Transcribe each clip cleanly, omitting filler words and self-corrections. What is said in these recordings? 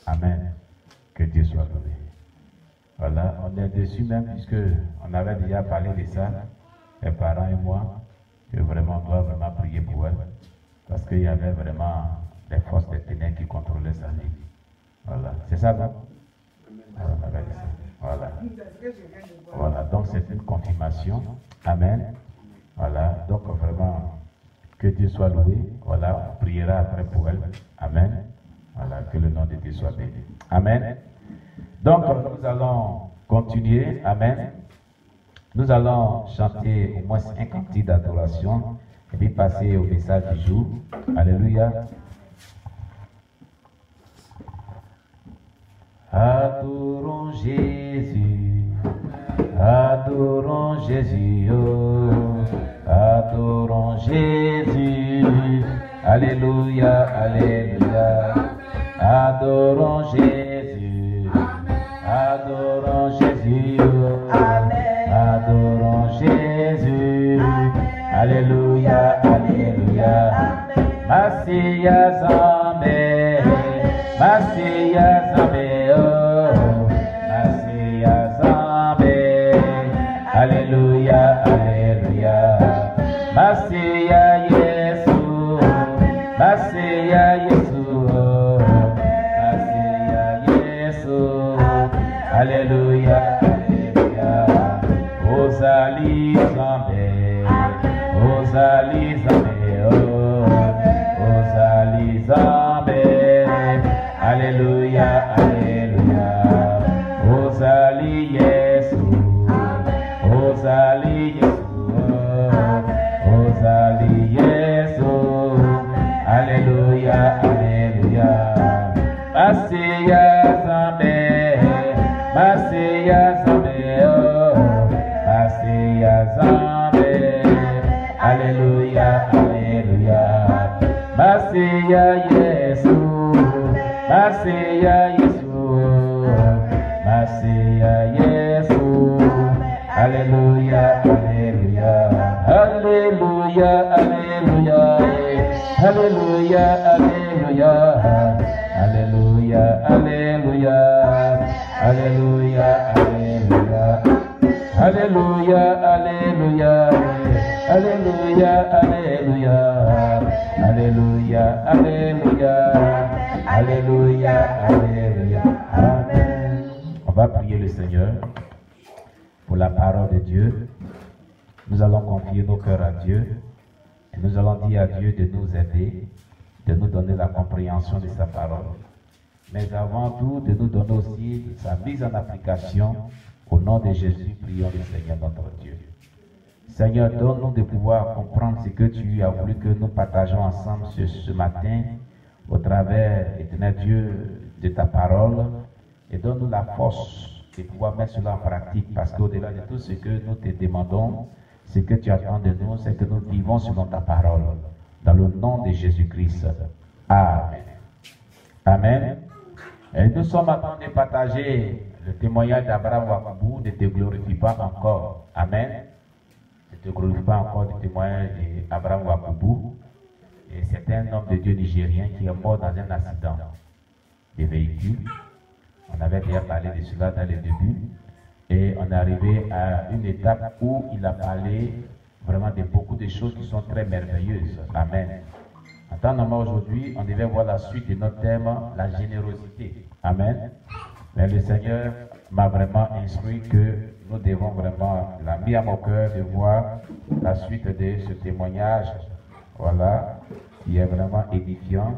Amen. Que Dieu soit loué. Voilà, on est dessus même puisque on avait déjà parlé de ça, mes parents et moi, que vraiment on doit vraiment prier pour elle. Parce qu'il y avait vraiment des forces des ténèbres qui contrôlaient sa vie. Voilà, c'est ça, non? Voilà, on avait dit ça. Voilà. Voilà, donc c'est une confirmation. Amen. Voilà, donc vraiment, que Dieu soit loué. Voilà, on priera après pour elle. Amen. Voilà, que le nom de Dieu soit béni. Amen. Donc, nous allons continuer. Amen. Nous allons chanter au moins un cantique d'adoration et puis passer au message du jour. Alléluia. Adorons Jésus, adorons Jésus, oh, adorons Jésus, alléluia, alléluia, adorons Jésus, adorons Jésus, oh, adorons Jésus, alléluia, alléluia, Massia Zambé, Massia Zambé. Alléluia, alléluia, Massia Yesu, Massia Yesu, Massia Yesu, alléluia, alléluia, Ozali Zambé, Ozali Zambé, Ozali Zambé, alléluia, alléluia, Ozali Yesu. Ozali Yesu, Ozali Yesu, alléluia, alléluia, Massia Zambé, Massia Zambé, Massia Zambé, alléluia, alléluia, Massia Yesu, Massia Yesu, Massia Yesu. Alléluia, alléluia, alléluia, alléluia, alléluia, alléluia, alléluia, alléluia, alléluia, alléluia, alléluia, alléluia, alléluia, alléluia, alléluia, alléluia, alléluia, amen. On va prier le Seigneur pour la parole de Dieu. Nous allons confier nos cœurs à Dieu et nous allons dire à Dieu de nous aider, de nous donner la compréhension de sa parole, mais avant tout de nous donner aussi sa mise en application. Au nom de Jésus, prions le Seigneur notre Dieu. Seigneur, donne-nous de pouvoir comprendre ce que tu as voulu que nous partageons ensemble ce matin au travers, éternel Dieu, de ta parole, et donne-nous la force de pouvoir mettre cela en pratique, parce qu'au-delà de tout ce que nous te demandons, ce que tu attends de nous, c'est que nous vivons selon ta parole, dans le nom de Jésus-Christ. Amen. Amen. Et nous sommes en train de partager le témoignage d'Abraham Wakabou. Ne te glorifie pas encore. Amen. Ne te glorifie pas encore du témoignage d'Abraham Wakabou. Et c'est un homme de Dieu nigérien qui est mort dans un accident de véhicule. On avait déjà parlé de cela dans le début. Et on est arrivé à une étape où il a parlé vraiment de beaucoup de choses qui sont très merveilleuses. Amen. En temps normal aujourd'hui, on devait voir la suite de notre thème, la générosité. Amen. Mais le Seigneur m'a vraiment instruit que nous devons vraiment, il a mis à mon cœur de voir la suite de ce témoignage. Voilà, qui est vraiment édifiant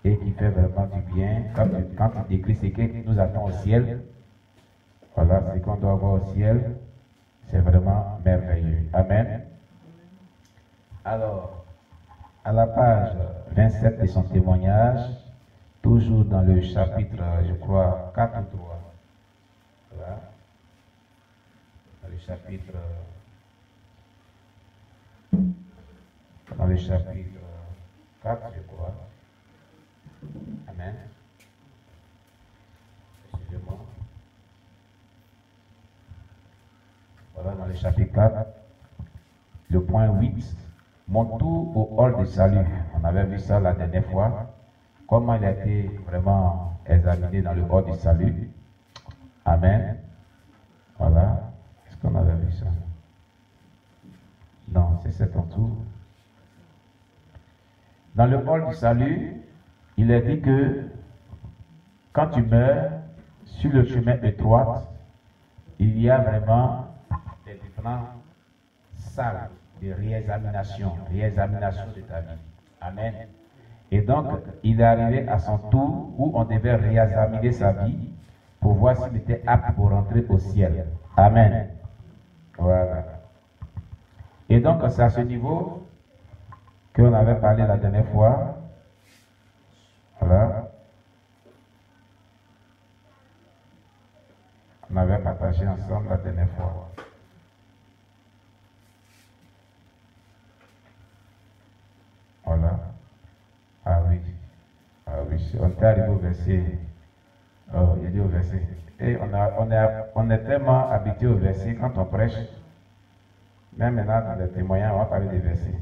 et qui fait vraiment du bien. Quand il décrit ce que nous attendons au ciel, voilà, ce qu'on doit voir au ciel, c'est vraiment merveilleux. Amen. Alors, à la page 27 de son témoignage, toujours dans le chapitre, je crois, 4 ou 3. Voilà. Dans le chapitre 4, je crois. Amen. Excusez-moi. Voilà, dans le chapitre 4, le point 8, mon tour au hall de salut. On avait vu ça la dernière fois. comment il a été vraiment examiné dans le hall du salut. Amen. Voilà. Est-ce qu'on avait vu ça? Non, c'est ton tour. Dans le hall du salut, il est dit que quand tu meurs sur le chemin étroit, il y a vraiment des différentes salles de réexamination de ta vie. Amen. Et donc, il est arrivé à son tour où on devait réexaminer sa vie pour voir s'il était apte pour rentrer au ciel. Amen. Voilà. Et donc, c'est à ce niveau qu'on avait parlé la dernière fois. Voilà. On avait partagé ensemble la dernière fois. Voilà. Ah oui. On est arrivé au verset. Oh, il dit au verset. Et on est tellement habitué au verset quand on prêche. Même maintenant, dans les témoignages, on va parler des versets.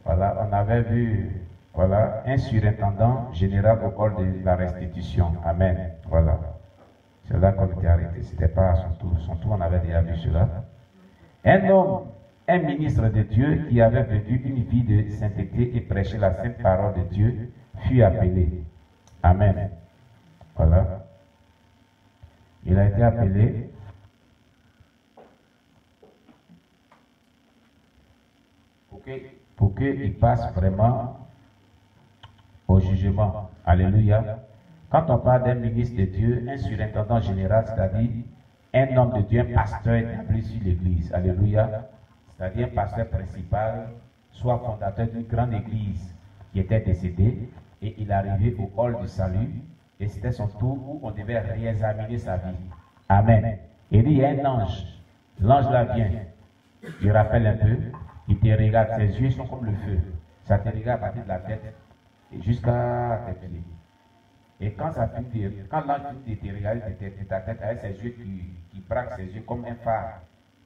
Voilà, on avait vu, voilà, un surintendant général au hall de la restitution. Amen. Voilà. C'est là qu'on était arrêté. C'était pas à son tour. Son tour, on avait déjà vu cela. Un homme, un ministre de Dieu qui avait vécu une vie de sainteté et prêché la sainte parole de Dieu fut appelé. Amen. Voilà. Il a été appelé pour qu'il passe vraiment au jugement. Alléluia. Quand on parle d'un ministre de Dieu, un surintendant général, c'est-à-dire un homme de Dieu, un pasteur établi sur l'église. Alléluia. C'est-à-dire un pasteur principal, soit fondateur d'une grande église qui était décédé, et il est arrivé au hall du salut, et c'était son tour où on devait réexaminer sa vie. Amen. Et il y a un ange. L'ange là vient. Je rappelle un peu. Il te regarde, ses yeux sont comme le feu. Ça te regarde à partir de la tête jusqu'à tes pieds. Et quand l'ange te regarde de ta tête avec ses yeux qui braquent ses yeux comme un phare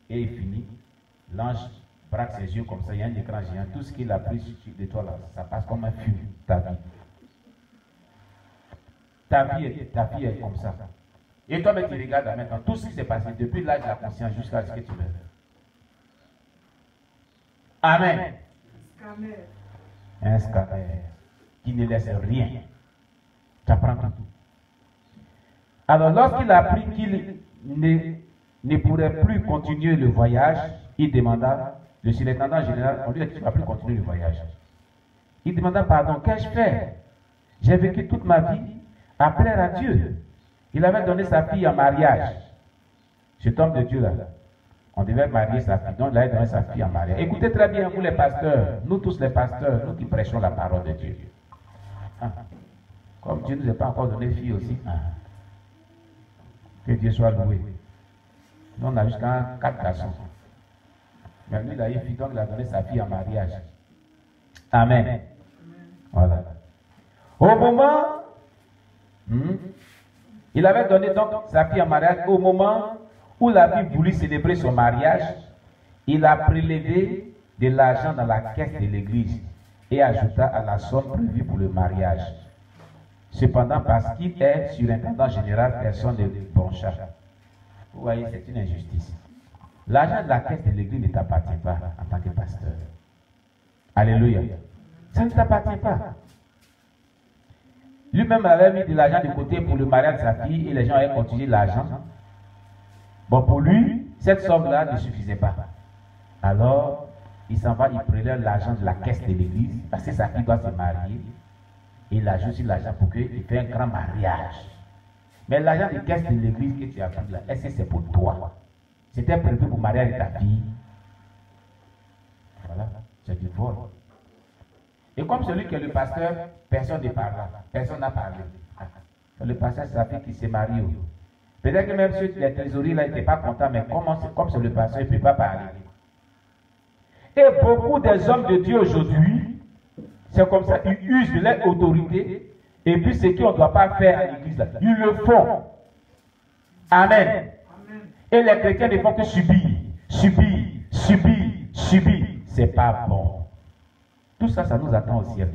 et il finit, l'ange braque ses yeux comme ça, il y a un écran géant. Tout ce qu'il a pris de toi là, ça passe comme un fil, ta vie. Ta vie est comme ça. Et toi, tu regardes maintenant tout ce qui s'est passé depuis l'âge de la conscience jusqu'à ce que tu meurs. Amen. Un scanner qui ne laisse rien. Tu apprends tout. Alors, lorsqu'il a appris qu'il ne pourrait plus continuer le voyage, il demanda, le surintendant général, on lui a dit, tu ne vas plus continuer le voyage. Il demanda pardon, qu'ai-je fait? J'ai vécu toute ma vie à plaire à Dieu. Il avait donné sa fille en mariage. Cet homme de Dieu là. On devait marier sa fille. Donc, il avait donné sa fille en mariage. Écoutez très bien, vous les pasteurs, nous tous les pasteurs, nous qui prêchons la parole de Dieu. Ah. Comme Dieu ne nous a pas encore donné fille aussi. Ah. Que Dieu soit loué. Nous, on a jusqu'à 4 garçons. Mais lui, il a une fille, donc il a donné sa fille en mariage. Amen. Voilà. Au moment, il avait donné donc sa fille en mariage. Au moment où la fille voulut célébrer son mariage, il a prélevé de l'argent dans la caisse de l'église et ajouta à la somme prévue pour le mariage. Cependant, parce qu'il est surintendant général, personne ne broncha. Vous voyez, c'est une injustice. L'argent de la caisse de l'église ne t'appartient pas en tant que pasteur. Alléluia. Ça ne t'appartient pas. Lui-même avait mis de l'argent de côté pour le mariage de sa fille et les gens avaient continué l'argent. Bon, pour lui, cette somme-là ne suffisait pas. Alors, il s'en va, il prélève l'argent de la caisse de l'église parce que sa fille doit se marier. Et il ajoute sur l'argent pour qu'il fasse un grand mariage. Mais l'argent de caisse de l'église que tu as pris là, est-ce que c'est pour toi? C'était prévu pour marier avec ta fille. Voilà, c'est du vol. Et comme celui qui est le pasteur, personne ne parle là. Personne n'a parlé. Le pasteur, c'est sa fille qui s'est mariée. Peut-être que même ceux les trésoriers là n'étaient pas contents, mais comme c'est le pasteur, il ne peut pas parler. Et beaucoup des hommes de Dieu aujourd'hui, c'est comme ça, ils usent de leur autorité, et puis ce qu'on ne doit pas faire à l'église, là, ils le font. Amen. Et les chrétiens ne font que subir. C'est pas bon. Tout ça, ça nous attend au ciel.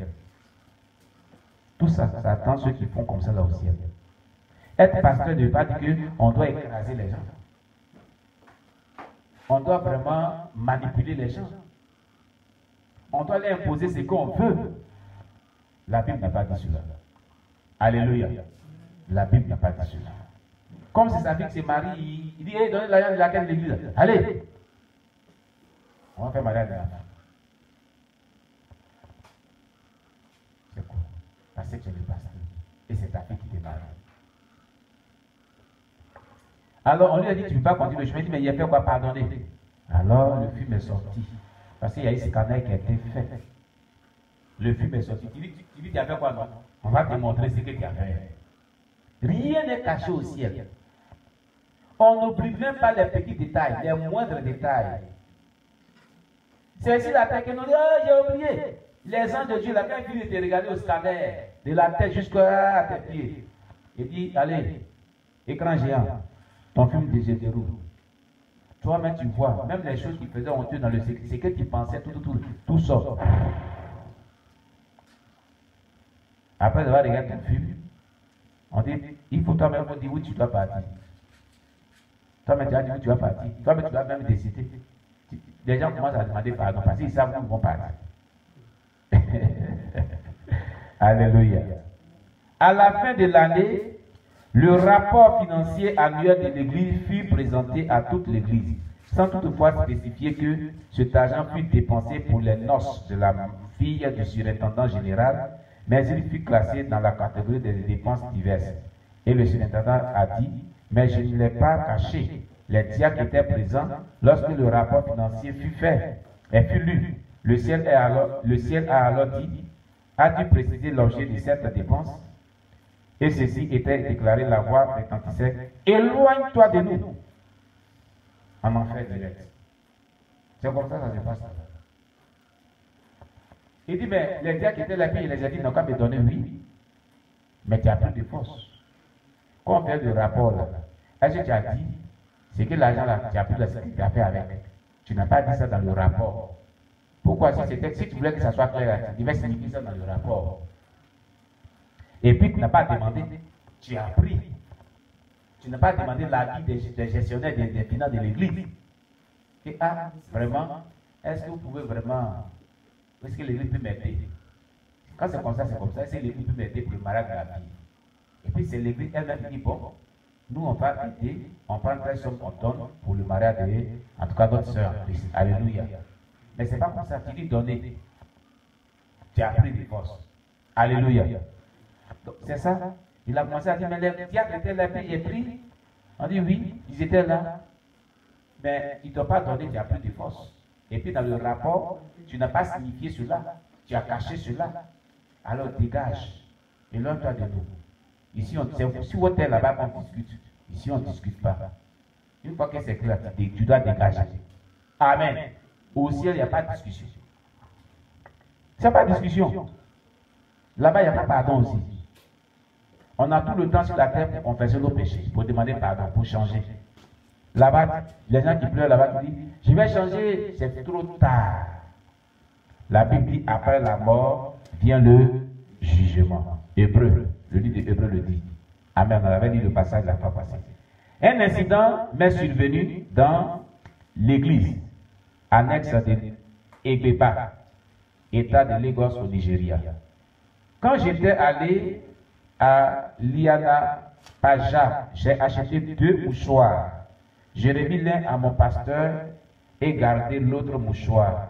Tout ça, ça attend ceux qui font comme ça là au ciel. Être pasteur ne veut pas dire qu'on doit écraser les gens. On doit vraiment manipuler les gens. On doit leur imposer ce qu'on veut. La Bible n'a pas dit cela. Alléluia. La Bible n'a pas dit cela. Comme c'est sa fille qui se marie, il dit, hey, donnez l'argent de laquelle l'église. Allez. On va faire mariage de la femme. C'est quoi? Parce que tu es le pasteur. Et c'est ta fille qui te marie. Alors on lui a dit, tu ne peux pas continuer le chemin. Il dit, mais il a fait quoi? Pardonner. Alors le film est sorti. Parce qu'il y a eu ce scandale qui a été fait. Le film est sorti. Tu dis, tu as fait quoi? Non? On va te montrer ce que tu as fait. Rien n'est caché au ciel. On n'oublie même pas les petits détails, les moindres détails. C'est ici la tête que nous dit, oh, j'ai oublié. Les anges de Dieu, la quand ils étaient regardés au scanner, de la tête jusqu'à tes pieds. Il dit, allez, écran géant, ton film de Gédérou. Toi-même, tu vois, même les choses qui faisaient honteux dans le secret, c'est que tu pensais, tout sort. Après avoir regardé ton film, on dit, il faut toi-même dire où tu dois partir. Toi-même, tu as dit où tu vas partir. Toi-même, tu vas même décider. Les gens commencent à demander pardon parce qu'ils savent où ils vont partir. Alléluia. À la fin de l'année, le rapport financier annuel de l'Église fut présenté à toute l'Église, sans toutefois spécifier que cet argent fut dépensé pour les noces de la fille du surintendant général, mais il fut classé dans la catégorie des dépenses diverses. Et le surintendant a dit, mais je ne l'ai pas caché. Les diacres étaient présents lorsque le rapport financier fut fait et fut lu. Le ciel a alors dit, as-tu précisé l'objet de cette dépense? Et ceci était déclaré, la voix retentissait, éloigne-toi de nous. En enfer direct. C'est comme ça que ça se passe. Il dit, mais les diacres étaient là, puis il les a dit, non, qu'à me donner, oui. Mais tu as plus de force. Quand on fait le rapport là, est-ce que tu as dit, c'est que l'argent là, tu as plus de ce que tu as fait avec. Tu n'as pas dit ça dans le rapport. Pourquoi? Si tu voulais que ça soit clair, tu devais signifier ça dans le rapport. Et puis tu n'as pas demandé, tu as pris. Tu n'as pas demandé l'avis des gestionnaires des finances de l'église. Et vraiment, est-ce que vous pouvez vraiment, est-ce que l'église peut m'aider? Quand c'est comme ça, est-ce que l'église peut m'aider pour le mariage de la fille? Et puis c'est l'église elle-même qui dit, bon, nous on va aider, on prend telle somme qu'on donne pour le mariage de, en tout cas notre soeur. Alléluia. Mais c'est pas comme ça, tu dis donner. Tu as pris des forces. Alléluia. C'est ça. Il a commencé à dire, mais les diacres étaient là, puis il pris. On dit oui, ils étaient là. Mais ils ne t'ont pas donné, tu as pris des forces. Et puis dans le rapport, tu n'as pas signifié cela. Tu as caché cela. Alors dégage. Éloigne-toi de nous. Ici, si on est là-bas, on discute. Ici, on ne discute pas. Une fois que c'est clair, tu dois dégager. Amen. Au ciel, il n'y a pas de discussion. Il n'y a pas de discussion. Là-bas, il n'y a pas de pardon aussi. On a tout le temps sur la terre pour confesser nos péchés, pour demander pardon, pour changer. Là-bas, les gens qui pleurent là-bas, qui disent, je vais changer, c'est trop tard. La Bible dit, après la mort, vient le jugement. Hébreu, le livre de Hébreu le dit. Amen, on avait lu le passage la fois passée. Un incident m'est survenu dans l'église annexe de Egbeba, État de Lagos au Nigeria. Quand j'étais allé à Liana Paja, j'ai acheté 2 mouchoirs. J'ai remis l'un à mon pasteur et gardé l'autre mouchoir.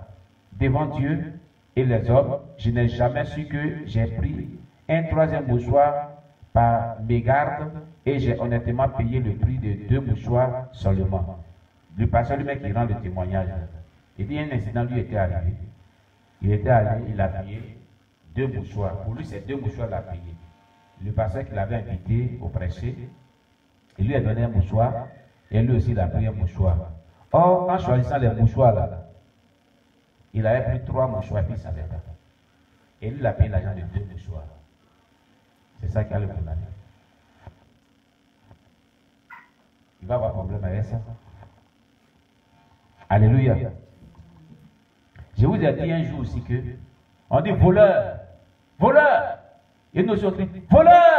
Devant Dieu et les hommes, je n'ai jamais su que j'ai pris un 3e mouchoir par mégarde et j'ai honnêtement payé le prix de 2 mouchoirs seulement. Le pasteur lui-même qui rend le témoignage. Il dit un incident lui était arrivé. Il était allé, il a payé 2 mouchoirs. Pour lui, c'est 2 mouchoirs qu'il a payé. Le pasteur qui l'avait invité au prêcher, il lui a donné un mouchoir et lui aussi il a pris un mouchoir. Or, en choisissant les mouchoirs là, il avait pris 3 mouchoirs et puis il ne savait pas. Et lui, il a payé l'argent de 2 mouchoirs. C'est ça qui a le problème. Il va avoir problème avec ça. Alléluia. Je vous ai dit un jour aussi que on dit voleur, voleur. Et nous sommes voleurs.